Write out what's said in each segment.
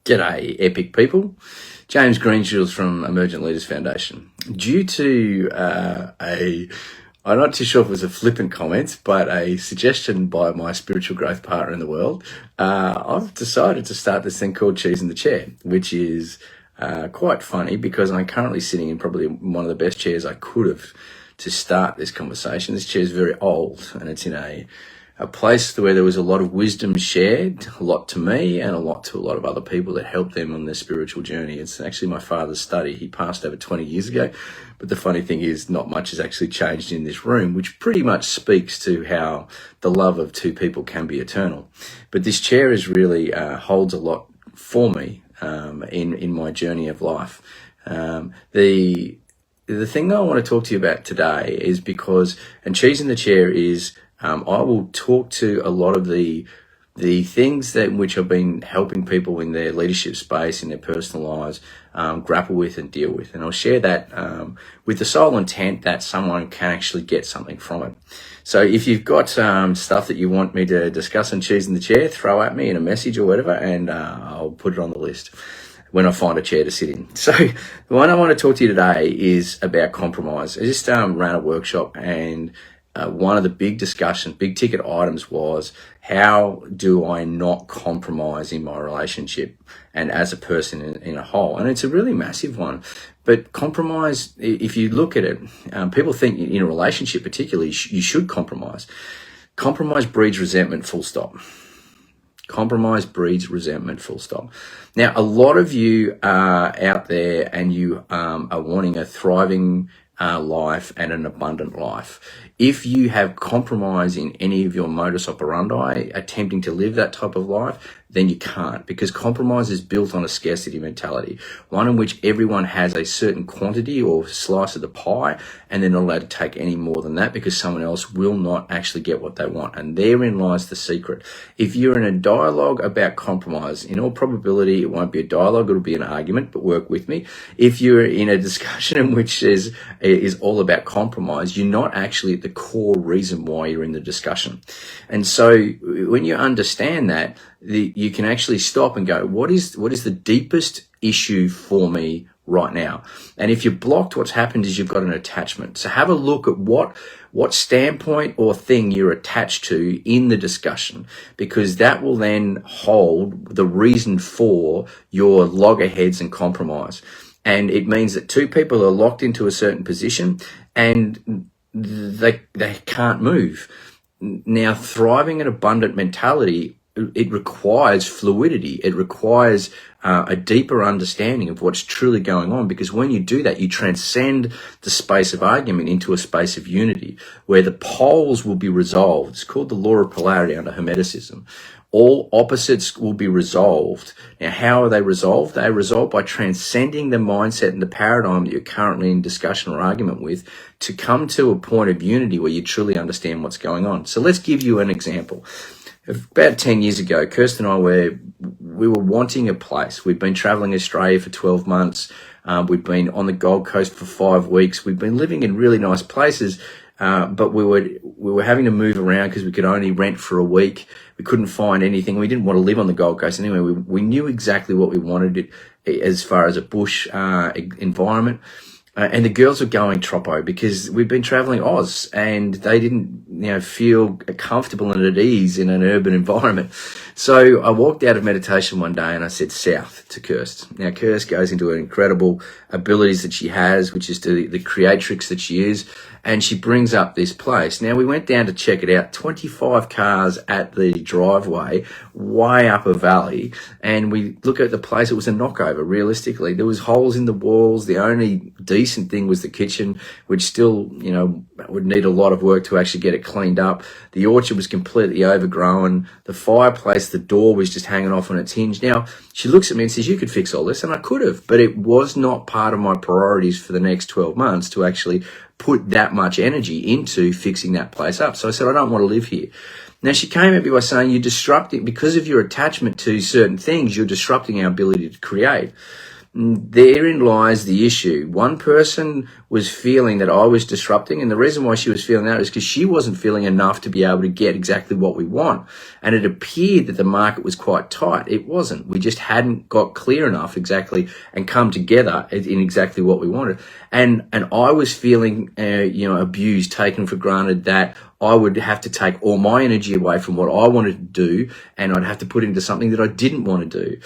G'day, epic people. James Greenshields from Emergent Leaders Foundation. Due to I'm not too sure if it was a flippant comment, but a suggestion by my spiritual growth partner in the world, I've decided to start this thing called Cheese in the Chair, which is quite funny because I'm currently sitting in probably one of the best chairs I could have to start this conversation. This chair is very old and it's in a place where there was a lot of wisdom shared, a lot to me and a lot to a lot of other people that helped them on their spiritual journey. It's actually my father's study. He passed over 20 years ago, but the funny thing is not much has actually changed in this room, which pretty much speaks to how the love of two people can be eternal. But this chair is really holds a lot for me in my journey of life. The thing that I want to talk to you about today is because, and Cheese in the Chair is, I will talk to a lot of the things that which I've been helping people in their leadership space, in their personal lives, grapple with and deal with. And I'll share that with the sole intent that someone can actually get something from it. So if you've got stuff that you want me to discuss on Cheese in the Chair, throw at me in a message or whatever, and I'll put it on the list when I find a chair to sit in. So the one I want to talk to you today is about compromise. I just ran a workshop, and one of the big ticket items was, how do I not compromise in my relationship and as a person in a whole? And it's a really massive one. But compromise, if you look at it, people think in a relationship particularly, you should compromise. Compromise breeds resentment, full stop. Compromise breeds resentment, full stop. Now, a lot of you are out there and you are wanting a thriving life and an abundant life. If you have compromise in any of your modus operandi, attempting to live that type of life, then you can't, because compromise is built on a scarcity mentality, one in which everyone has a certain quantity or slice of the pie, and they're not allowed to take any more than that because someone else will not actually get what they want. And therein lies the secret. If you're in a dialogue about compromise, in all probability, it won't be a dialogue, it'll be an argument, but work with me. If you're in a discussion in which is all about compromise, you're not actually at the core reason why you're in the discussion. And so when you understand that, you can actually stop and go, what is the deepest issue for me right now? And if you're blocked, what's happened is you've got an attachment. So have a look at what standpoint or thing you're attached to in the discussion, because that will then hold the reason for your loggerheads and compromise. And it means that two people are locked into a certain position and they can't move. Now, thriving an abundant mentality, it requires fluidity. It requires a deeper understanding of what's truly going on, because when you do that, you transcend the space of argument into a space of unity where the poles will be resolved. It's called the law of polarity under Hermeticism. All opposites will be resolved. Now, how are they resolved? They are resolved by transcending the mindset and the paradigm that you're currently in discussion or argument with to come to a point of unity where you truly understand what's going on. So let's give you an example. About 10 years ago, Kirsten and I we were wanting a place. We'd been traveling Australia for 12 months. We'd been on the Gold Coast for 5 weeks. We'd been living in really nice places, but we were having to move around because we could only rent for a week. We couldn't find anything. We didn't want to live on the Gold Coast anyway. We knew exactly what we wanted as far as a bush environment. And the girls were going troppo because we'd been traveling Oz and they didn't, feel comfortable and at ease in an urban environment. So I walked out of meditation one day and I said south to Kirst. Now, Kirst goes into her incredible abilities that she has, which is the creatrix that she is. And she brings up this place. Now, we went down to check it out, 25 cars at the driveway, way up a valley. And we look at the place, it was a knockover, realistically. There was holes in the walls. The only decent thing was the kitchen, which still, would need a lot of work to actually get it cleaned up. The orchard was completely overgrown. The fireplace, the door was just hanging off on its hinge. Now, she looks at me and says, you could fix all this. And I could have, but it was not part of my priorities for the next 12 months to actually put that much energy into fixing that place up. So I said, I don't want to live here. Now, she came at me by saying, you're disrupting, because of your attachment to certain things, you're disrupting our ability to create. therein lies the issue. One person was feeling that I was disrupting, and the reason why she was feeling that is because she wasn't feeling enough to be able to get exactly what we want. And it appeared that the market was quite tight. It wasn't. We just hadn't got clear enough exactly and come together in exactly what we wanted. And I was feeling, abused, taken for granted, that I would have to take all my energy away from what I wanted to do, and I'd have to put into something that I didn't want to do.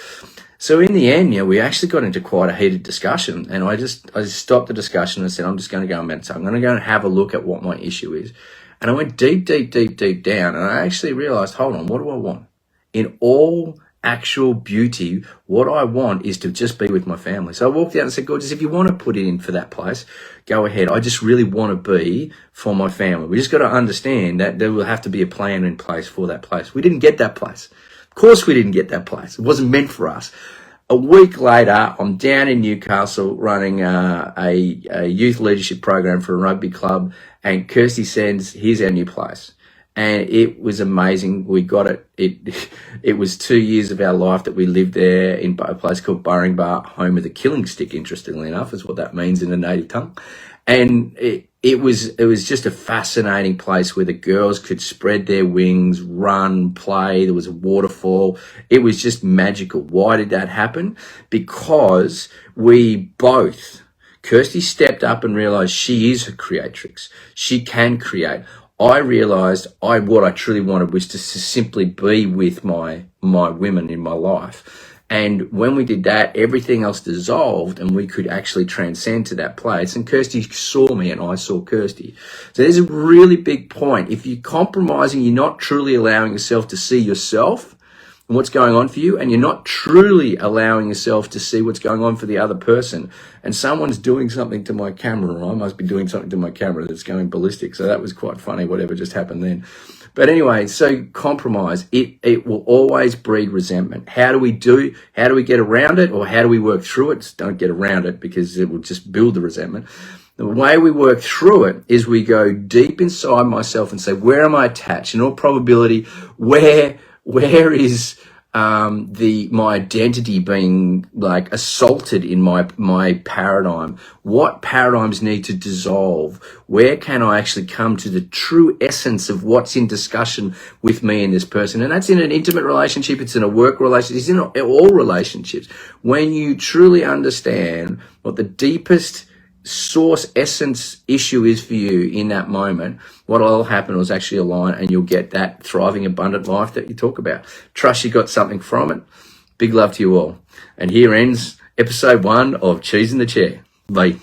So in the end, we actually got into quite a heated discussion, and I just stopped the discussion and said, I'm just going to go and meditate. I'm going to go and have a look at what my issue is. And I went deep down, and I actually realized, hold on, what do I want? In all actual beauty, what I want is to just be with my family. So I walked out and said, gorgeous, if you want to put it in for that place, go ahead. I just really want to be for my family. We just got to understand that there will have to be a plan in place for that place. We didn't get that place. Of course we didn't get that place. It wasn't meant for us. A week later, I'm down in Newcastle running a youth leadership program for a rugby club, and Kirsty sends, here's our new place. And it was amazing. We got it. It was 2 years of our life that we lived there in a place called Burringbar, home of the killing stick, interestingly enough, is what that means in the native tongue. And it was just a fascinating place where the girls could spread their wings, run, play. There was a waterfall. It was just magical. Why did that happen? Because we both, Kirsty stepped up and realized she is a creatrix. She can create. I realized what I truly wanted was to simply be with my women in my life. And when we did that, everything else dissolved, and we could actually transcend to that place. And Kirsty saw me and I saw Kirsty. So there's a really big point. If you're compromising, you're not truly allowing yourself to see yourself and what's going on for you, and you're not truly allowing yourself to see what's going on for the other person. And someone's doing something to my camera, or I must be doing something to my camera that's going ballistic. So that was quite funny, whatever just happened then. But anyway, so compromise, it will always breed resentment. How do we get around it, or how do we work through it? Don't get around it, because it will just build the resentment. The way we work through it is we go deep inside myself and say, where am I attached? In all probability, where is my identity being like assaulted in my paradigm? What paradigms need to dissolve? Where can I actually come to the true essence of what's in discussion with me and this person? And that's in an intimate relationship, it's in a work relationship, it's in all relationships. When you truly understand what the deepest source essence issue is for you in that moment, what will happen is actually align, and you'll get that thriving, abundant life that you talk about. Trust you got something from it. Big love to you all. And here ends episode 1 of Cheese in the Chair. Bye.